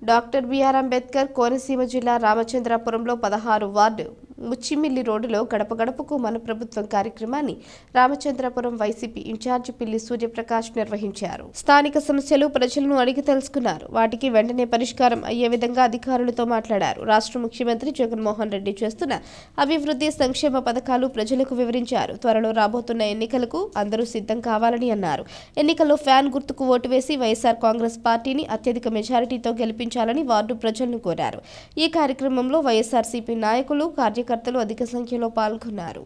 Doctor BR Ambedkar Konaseema జిల్లా రామచంద్రాపురంలో 16 ward Muchimilli రోడ్డులో గడప గడపకు మన ప్రభుత్వం కార్యక్రమాన్ని రామచంద్రాపురం వైసీపీ ఇన్ఛార్జి పిల్లి సూర్యప్రకాష్ నిర్వహించారు. స్థానిక సమస్యలు ప్రజలను అడిగి తెలుసుకున్నారు. వాటికి వెంటనే పరిష్కారం అయ్యే విధంగా అధికారులతో మాట్లాడారు. రాష్ట్ర ముఖ్యమంత్రి జగన్మోహన్ రెడ్డి చేస్తున్న అభివృద్ధి సంక్షేమ పథకాలు ప్రజలకు వివరించారు. త్వరలో రాబోతున్న ఎన్నికలకు అందరూ సిద్ధం కావాలని అన్నారు. ఎన్నికల్లో ఫ్యాన్ గుర్తుకు ఓటు వేసి వైఎస్ఆర్ కాంగ్రెస్ పార్టీని అత్యధిక మెజారిటీతో గెలిపించాలని వార్డు ప్రజలను కోరారు. ఈ కార్యక్రమంలో వైఎస్ఆర్సీపీ నాయకులు కార్యకర్తలు అధిక సంఖ్యలో పాల్గొన్నారు.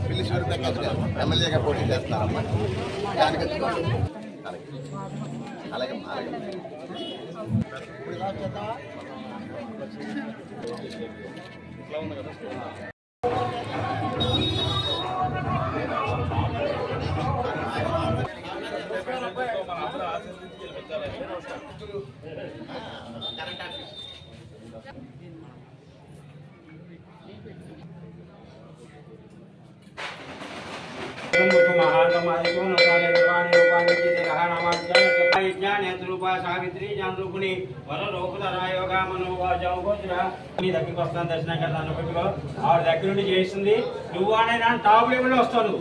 పిల్లి సూర్యప్రకాష్ గారు ఎమ్మెల్యేగా పోటీ చేస్తున్నారమ్మా. అలాగే సావిత్రి చంద్రుకుని వరలోకుతరాయోగా మనోవాజోగోత్ర మీ దగ్గరికి వస్తాను దర్శనం కదా అన్నట్టుగా ఆవిడ దగ్గర నుండి చేస్తుంది. నువ్వు అనే టాప్ లెవెల్లో వస్తాను.